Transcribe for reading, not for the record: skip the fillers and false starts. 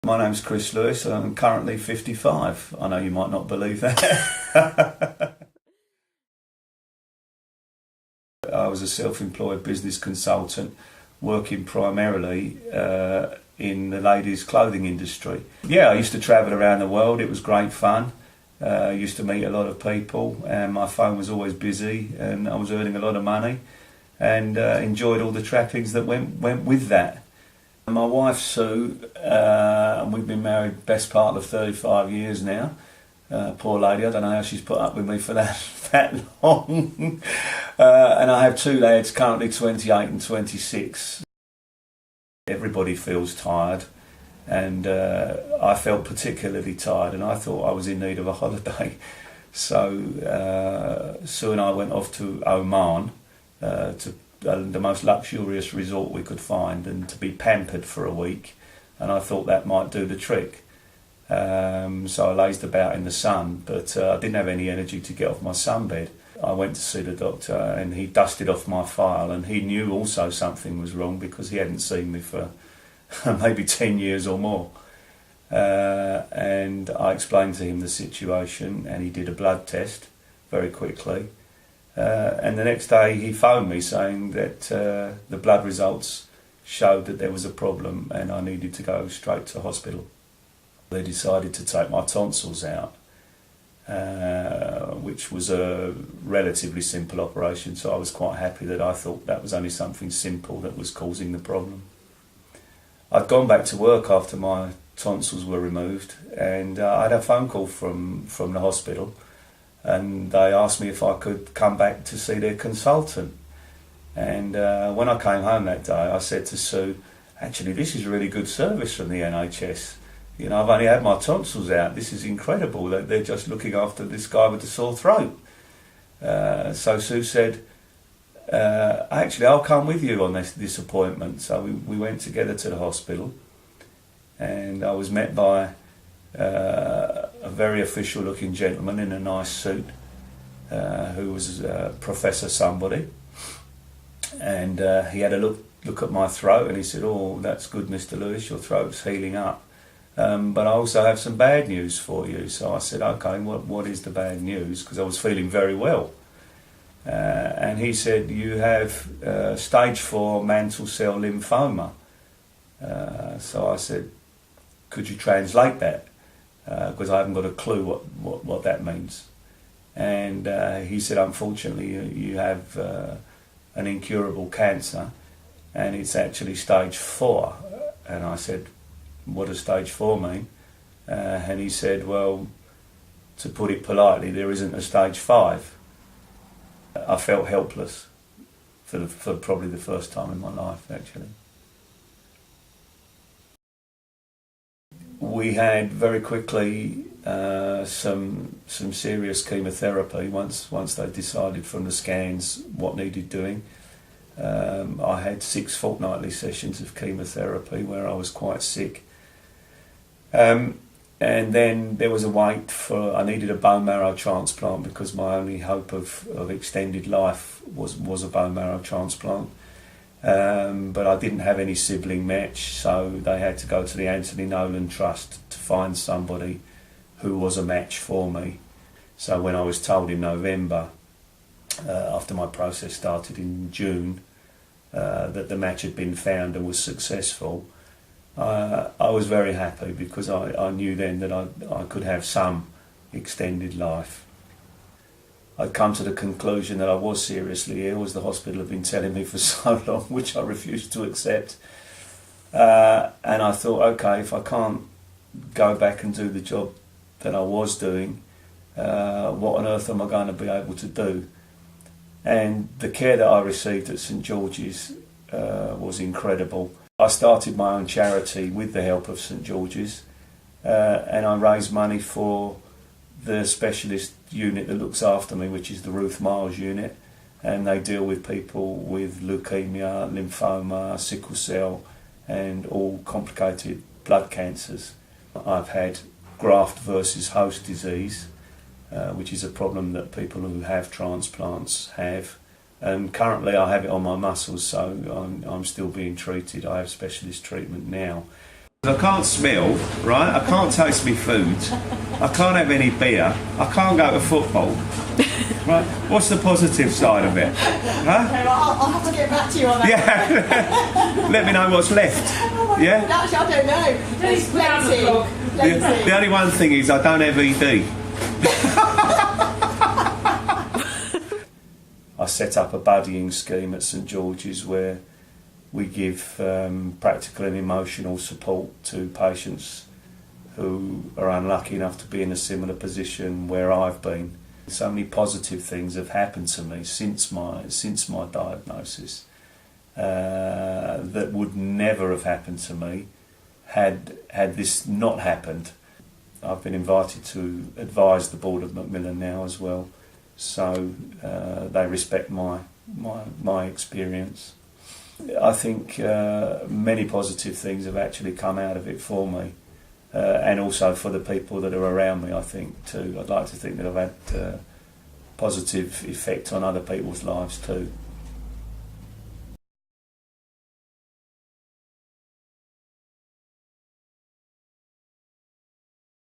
My name's Chris Lewis and I'm currently 55. I know you might not believe that. I was a self-employed business consultant working primarily in the ladies' clothing industry. Yeah, I used to travel around the world. It was great fun. I used to meet a lot of people and my phone was always busy and I was earning a lot of money and enjoyed all the trappings that went with that. My wife Sue, and we've been married best part of 35 years now. Poor lady, I don't know how she's put up with me for that long. And I have two lads, currently 28 and 26. Everybody feels tired, and I felt particularly tired, and I thought I was in need of a holiday. So Sue and I went off to Oman to the most luxurious resort we could find, and to be pampered for a week, and I thought that might do the trick. So I lazed about in the sun, but I didn't have any energy to get off my sunbed. I went to see the doctor and he dusted off my file, and he knew also something was wrong because he hadn't seen me for maybe 10 years or more. And I explained to him the situation and he did a blood test very quickly. And the next day he phoned me saying that the blood results showed that there was a problem and I needed to go straight to hospital. They decided to take my tonsils out, which was a relatively simple operation, so I was quite happy that I thought that was only something simple that was causing the problem. I'd gone back to work after my tonsils were removed, and I had a phone call from the hospital, and they asked me if I could come back to see their consultant. And when I came home that day, I said to Sue, actually, this is really good service from the NHS. You know, I've only had my tonsils out. This is incredible that they're just looking after this guy with a sore throat. So Sue said, actually, I'll come with you on this appointment. So we went together to the hospital, and I was met by a very official looking gentleman in a nice suit who was Professor somebody. And he had a look at my throat and he said, oh, that's good, Mr. Lewis, your throat's healing up. But I also have some bad news for you. So I said, okay, what is the bad news? Because I was feeling very well. And he said, you have stage 4 mantle cell lymphoma. So I said, could you translate that? Because I haven't got a clue what that means. And he said, unfortunately, you have an incurable cancer, and it's actually stage 4. And I said, what does stage 4 mean? And he said, well, to put it politely, there isn't a stage 5. I felt helpless for probably the first time in my life, actually. We had very quickly some serious chemotherapy once they decided from the scans what needed doing. I had 6 fortnightly sessions of chemotherapy where I was quite sick. And then there was a wait for, I needed a bone marrow transplant because my only hope of extended life was a bone marrow transplant. But I didn't have any sibling match, so they had to go to the Anthony Nolan Trust to find somebody who was a match for me. So when I was told in November, after my process started in June, that the match had been found and was successful, I was very happy because I knew then that I could have some extended life. I'd come to the conclusion that I was seriously ill, as the hospital had been telling me for so long, which I refused to accept. And I thought, okay, if I can't go back and do the job that I was doing, what on earth am I going to be able to do? And the care that I received at St George's was incredible. I started my own charity with the help of St George's, and I raised money for the specialist unit that looks after me, which is the Ruth Miles unit, and they deal with people with leukemia, lymphoma, sickle cell, and all complicated blood cancers. I've had graft versus host disease, which is a problem that people who have transplants have, and currently I have it on my muscles, so I'm still being treated. I have specialist treatment now. I can't smell, right? I can't taste my food. I can't have any beer. I can't go to football. Right? What's the positive side of it? Huh? Okay, well, I'll have to get back to you on that. Yeah. Let me know what's left. Oh my Yeah? God, actually, I don't know. There's plenty. The only one thing is I don't have ED. I set up a buddying scheme at St George's where we give practical and emotional support to patients who are unlucky enough to be in a similar position where I've been. So many positive things have happened to me since my diagnosis that would never have happened to me had this not happened. I've been invited to advise the board of Macmillan now as well, so they respect my experience. I think many positive things have actually come out of it for me, and also for the people that are around me, I think, too. I'd like to think that I've had positive effect on other people's lives too.